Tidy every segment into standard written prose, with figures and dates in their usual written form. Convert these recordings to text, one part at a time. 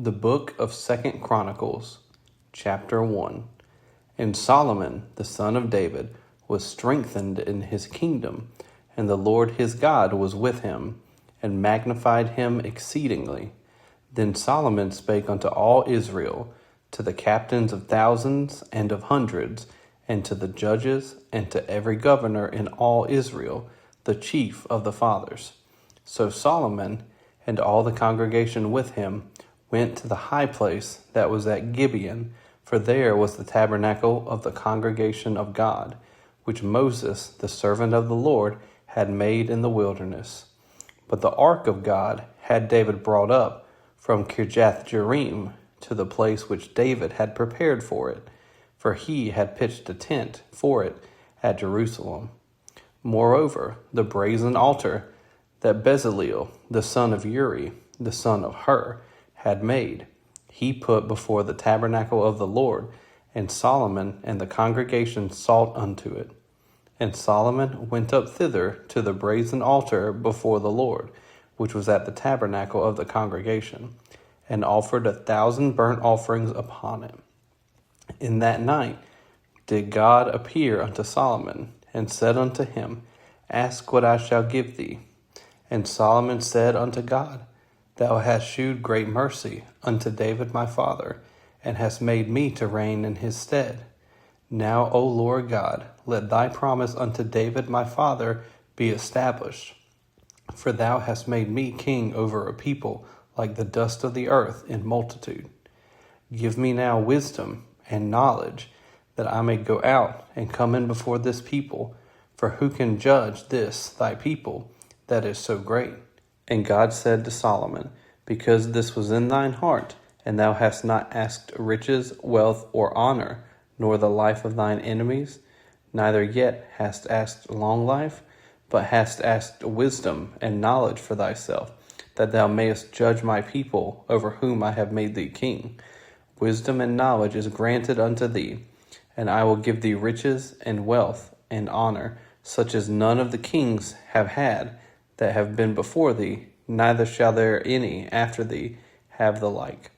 The book of 2 Chronicles, chapter 1. And Solomon, the son of David, was strengthened in his kingdom, and the Lord his God was with him, and magnified him exceedingly. Then Solomon spake unto all Israel, to the captains of thousands and of hundreds, and to the judges, and to every governor in all Israel, the chief of the fathers. So Solomon and all the congregation with him went to the high place that was at Gibeon, for there was the tabernacle of the congregation of God, which Moses, the servant of the Lord, had made in the wilderness. But the ark of God had David brought up from Kirjath-jearim to the place which David had prepared for it, for he had pitched a tent for it at Jerusalem. Moreover, the brazen altar that Bezaleel, the son of Uri, the son of Hur, had made, he put before the tabernacle of the Lord, and Solomon and the congregation sought unto it. And Solomon went up thither to the brazen altar before the Lord, which was at the tabernacle of the congregation, and offered 1,000 burnt offerings upon it. In that night did God appear unto Solomon, and said unto him, Ask what I shall give thee. And Solomon said unto God, Thou hast shewed great mercy unto David my father, and hast made me to reign in his stead. Now, O Lord God, let thy promise unto David my father be established. For thou hast made me king over a people like the dust of the earth in multitude. Give me now wisdom and knowledge, that I may go out and come in before this people. For who can judge this thy people that is so great? And God said to Solomon, Because this was in thine heart, and thou hast not asked riches, wealth, or honor, nor the life of thine enemies, neither yet hast asked long life, but hast asked wisdom and knowledge for thyself, that thou mayest judge my people, over whom I have made thee king. Wisdom and knowledge is granted unto thee, and I will give thee riches and wealth and honor, such as none of the kings have had that have been before thee, neither shall there any after thee have the like.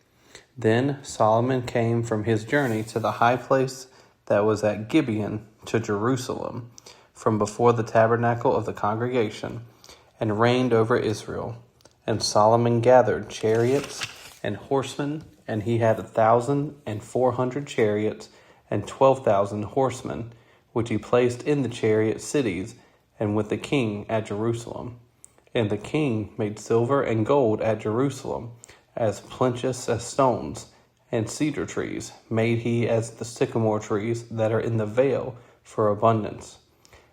Then Solomon came from his journey to the high place that was at Gibeon to Jerusalem, from before the tabernacle of the congregation, and reigned over Israel. And Solomon gathered chariots and horsemen, and he had 1,400 chariots and 12,000 horsemen, which he placed in the chariot cities, and with the king at Jerusalem. And the king made silver and gold at Jerusalem, as plenteous as stones, and cedar trees made he as the sycamore trees that are in the vale for abundance.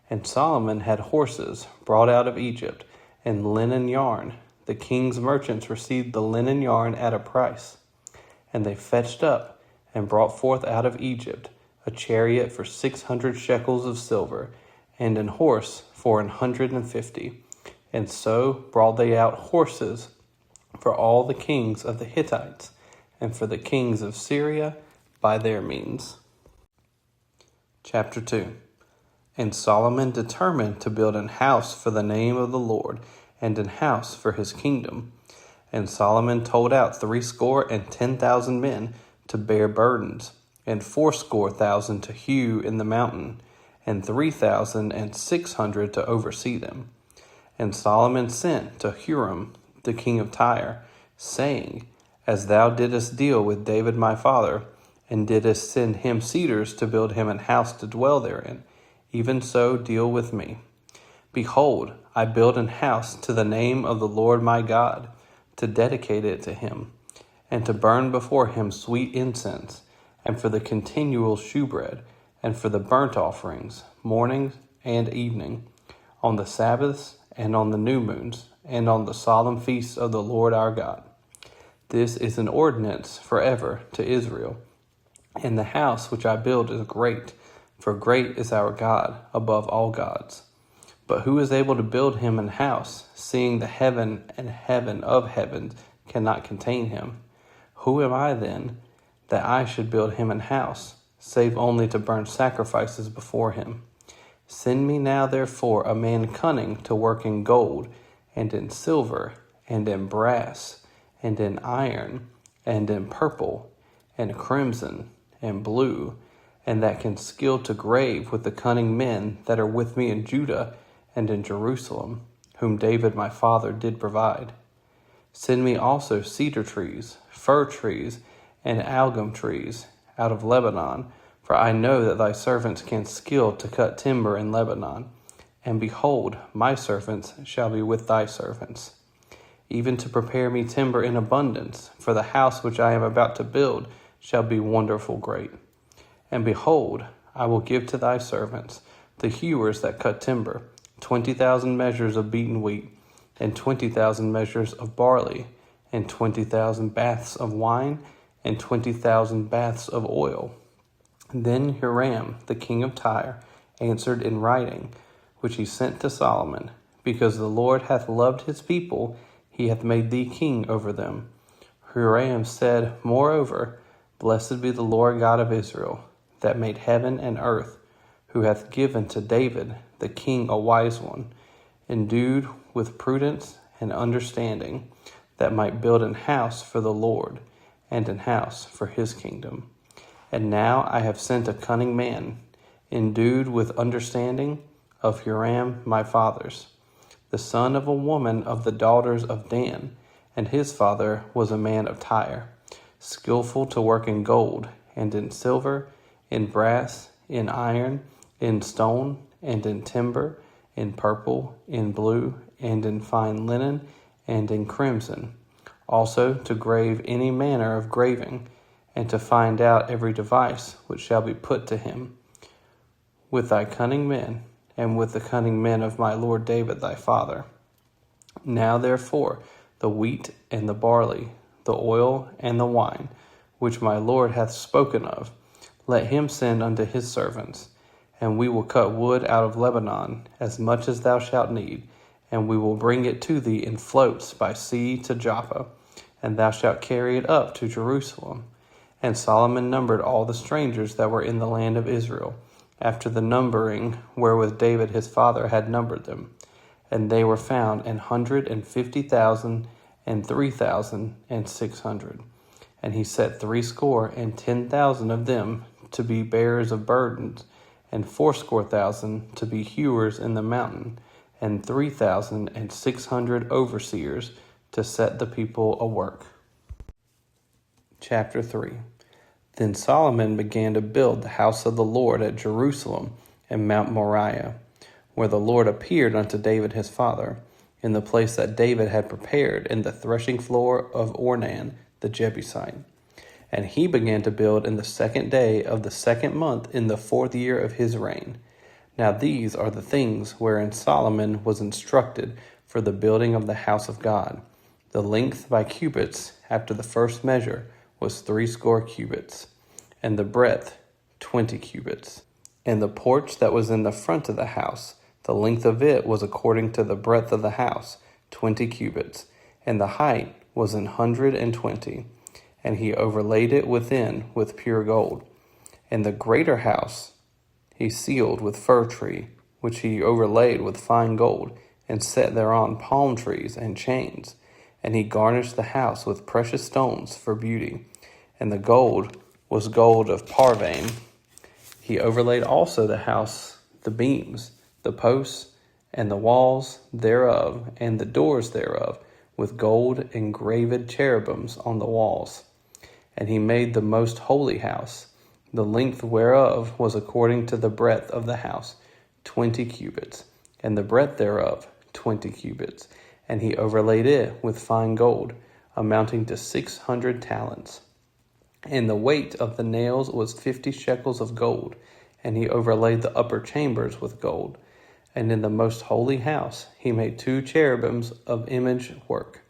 And Solomon had horses brought out of Egypt, and linen yarn. The king's merchants received the linen yarn at a price. And they fetched up, and brought forth out of Egypt a chariot for 600 shekels of silver, and an horse for 150. And so brought they out horses for all the kings of the Hittites, and for the kings of Syria by their means. Chapter 2. And Solomon determined to build an house for the name of the Lord, and an house for his kingdom. And Solomon told out 70,000 men to bear burdens, and 80,000 to hew in the mountain, and 3,600 to oversee them. And Solomon sent to Huram, the king of Tyre, saying, As thou didst deal with David my father, and didst send him cedars to build him an house to dwell therein, even so deal with me. Behold, I build an house to the name of the Lord my God, to dedicate it to him, and to burn before him sweet incense, and for the continual shewbread, and for the burnt offerings, morning and evening, on the Sabbaths, and on the new moons, and on the solemn feasts of the Lord our God. This is an ordinance forever to Israel. And the house which I build is great, for great is our God above all gods. But who is able to build him an house, seeing the heaven and heaven of heavens cannot contain him? Who am I then, that I should build him an house, save only to burn sacrifices before him? Send me now therefore a man cunning to work in gold, and in silver, and in brass, and in iron, and in purple, and crimson, and blue, and that can skill to grave with the cunning men that are with me in Judah and in Jerusalem, whom David my father did provide. Send me also cedar trees, fir trees, and algum trees out of Lebanon, for I know that thy servants can skill to cut timber in Lebanon. And behold, my servants shall be with thy servants, even to prepare me timber in abundance, for the house which I am about to build shall be wonderful great. And behold, I will give to thy servants, the hewers that cut timber, 20,000 measures of beaten wheat, and 20,000 measures of barley, and 20,000 baths of wine, and 20,000 baths of oil. Then Hiram, the king of Tyre, answered in writing, which he sent to Solomon, because the Lord hath loved his people, he hath made thee king over them. Hiram said, moreover, Blessed be the Lord God of Israel, that made heaven and earth, who hath given to David the king a wise one, endued with prudence and understanding, that might build an house for the Lord, and an house for his kingdom. And now I have sent a cunning man, endued with understanding, of Hiram my father's, the son of a woman of the daughters of Dan, and his father was a man of Tyre, skillful to work in gold, and in silver, in brass, in iron, in stone, and in timber, in purple, in blue, and in fine linen, and in crimson, also to grave any manner of graving, and to find out every device which shall be put to him, with thy cunning men, and with the cunning men of my lord David thy father. Now therefore the wheat and the barley, the oil and the wine, which my lord hath spoken of, let him send unto his servants, and we will cut wood out of Lebanon, as much as thou shalt need, and we will bring it to thee in floats by sea to Joppa, and thou shalt carry it up to Jerusalem. And Solomon numbered all the strangers that were in the land of Israel, after the numbering wherewith David his father had numbered them. And they were found 150,000 and 3,600. And he set 70,000 of them to be bearers of burdens, and 80,000 to be hewers in the mountain, and 3,600 overseers to set the people a work. Chapter 3. Then Solomon began to build the house of the Lord at Jerusalem and Mount Moriah, where the Lord appeared unto David his father, in the place that David had prepared in the threshing floor of Ornan the Jebusite. And he began to build in the 2nd day of the 2nd month in the 4th year of his reign. Now these are the things wherein Solomon was instructed for the building of the house of God. The length by cubits after the first measure was 80 cubits, and the breadth 20 cubits. And the porch that was in the front of the house, the length of it was according to the breadth of the house, 20 cubits, and the height was 120. And he overlaid it within with pure gold. And the greater house he sealed with fir tree, which he overlaid with fine gold, and set thereon palm trees and chains. And he garnished the house with precious stones for beauty. And the gold was gold of Parvaim. He overlaid also the house, the beams, the posts, and the walls thereof, and the doors thereof, with gold engraved cherubims on the walls. And he made the most holy house, the length whereof was according to the breadth of the house, 20 cubits, and the breadth thereof 20 cubits. And he overlaid it with fine gold, amounting to 600 talents. And the weight of the nails was 50 shekels of gold, and he overlaid the upper chambers with gold. And in the most holy house he made 2 cherubims of image work,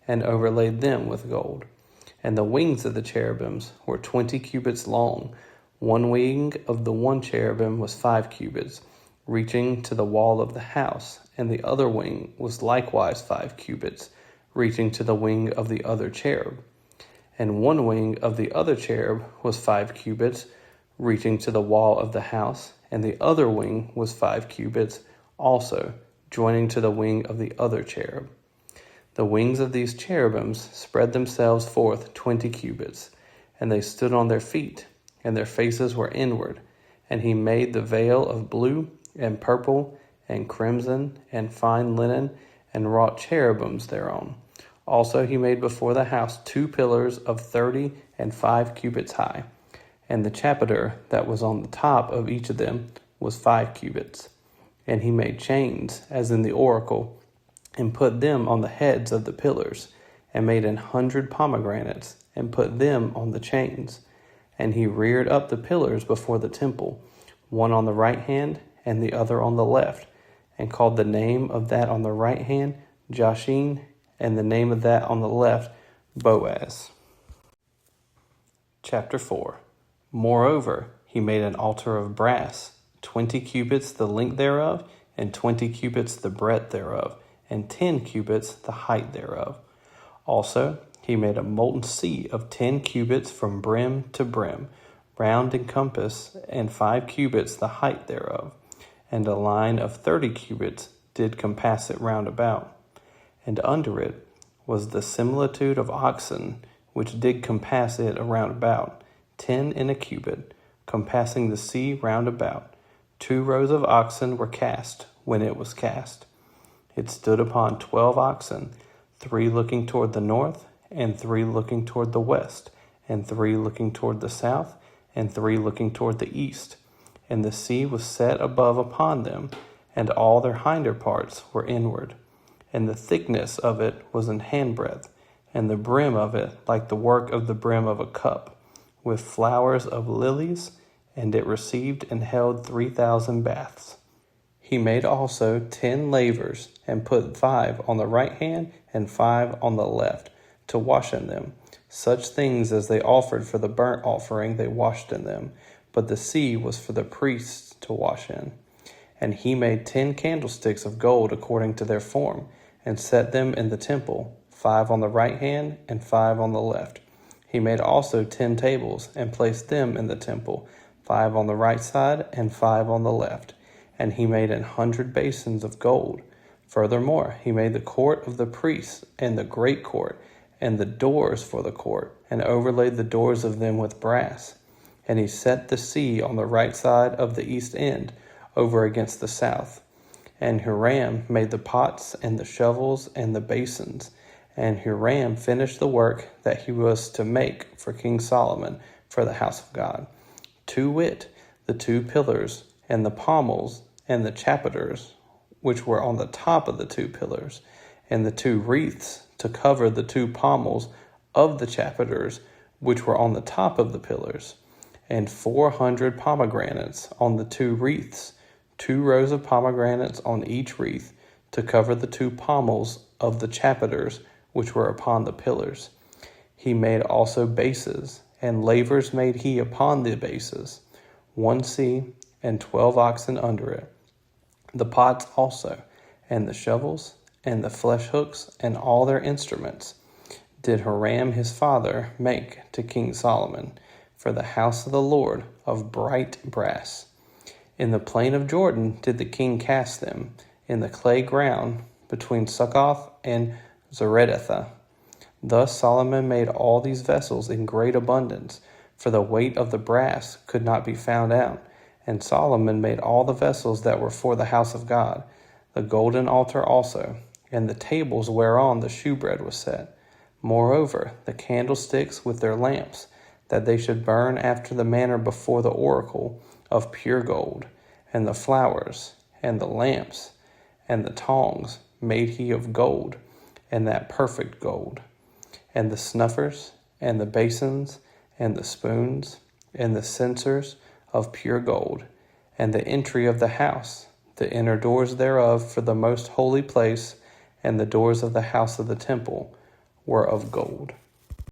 and overlaid them with gold. And the wings of the cherubims were 20 cubits long. One wing of the one cherubim was 5 cubits, reaching to the wall of the house, and the other wing was likewise 5 cubits, reaching to the wing of the other cherub. And one wing of the other cherub was 5 cubits, reaching to the wall of the house, and the other wing was 5 cubits, also joining to the wing of the other cherub. The wings of these cherubims spread themselves forth 20 cubits, and they stood on their feet, and their faces were inward. And he made the veil of blue and purple and crimson and fine linen, and wrought cherubims thereon. Also he made before the house 2 pillars of 30 and 5 cubits high, and the chapiter that was on the top of each of them was 5 cubits. And he made chains, as in the oracle, and put them on the heads of the pillars, and made 100 pomegranates, and put them on the chains. And he reared up the pillars before the temple, one on the right hand and the other on the left, and called the name of that on the right hand Jachin, and the name of that on the left Boaz. Chapter 4. Moreover, he made an altar of brass, 20 cubits the length thereof, and 20 cubits the breadth thereof, and 10 cubits the height thereof. Also he made a molten sea of 10 cubits from brim to brim, round in compass, and 5 cubits the height thereof. And a line of 30 cubits did compass it round about. And under it was the similitude of oxen, which did compass it around about, 10 in a cubit, compassing the sea round about. 2 rows of oxen were cast when it was cast. It stood upon 12 oxen, 3 looking toward the north, and 3 looking toward the west, and 3 looking toward the south, and 3 looking toward the east. And the sea was set above upon them, and all their hinder parts were inward. And the thickness of it was an handbreadth, and the brim of it like the work of the brim of a cup, with flowers of lilies, and it received and held 3,000 baths. He made also 10 lavers, and put 5 on the right hand and 5 on the left, to wash in them. Such things as they offered for the burnt offering they washed in them, but the sea was for the priests to wash in. And he made 10 candlesticks of gold according to their form, and set them in the temple, 5 on the right hand and 5 on the left. He made also 10 tables, and placed them in the temple, 5 on the right side and 5 on the left. And he made 100 basins of gold. Furthermore, he made the court of the priests, and the great court, and the doors for the court, and overlaid the doors of them with brass. And he set the sea on the right side of the east end, over against the south. And Hiram made the pots, and the shovels, and the basins. And Hiram finished the work that he was to make for King Solomon for the house of God, to wit, the 2 pillars, and the pommels, and the chapiters, which were on the top of the 2 pillars, and the 2 wreaths to cover the 2 pommels of the chapiters, which were on the top of the pillars, and 400 pomegranates on the 2 wreaths, 2 rows of pomegranates on each wreath, to cover the 2 pommels of the chapiters, which were upon the pillars. He made also bases, and lavers made he upon the bases, 1 sea, and 12 oxen under it. The pots also, and the shovels, and the flesh hooks, and all their instruments, did Hiram his father make to King Solomon, for the house of the Lord, of bright brass. In the plain of Jordan did the king cast them, in the clay ground, between Succoth and Zeredathah. Thus Solomon made all these vessels in great abundance, for the weight of the brass could not be found out. And Solomon made all the vessels that were for the house of God, the golden altar also, and the tables whereon the shewbread was set. Moreover, the candlesticks with their lamps, that they should burn after the manner before the oracle, of pure gold, and the flowers, and the lamps, and the tongs made he of gold, and that perfect gold, and the snuffers, and the basins, and the spoons, and the censers of pure gold, and the entry of the house, the inner doors thereof for the most holy place, and the doors of the house of the temple were of gold.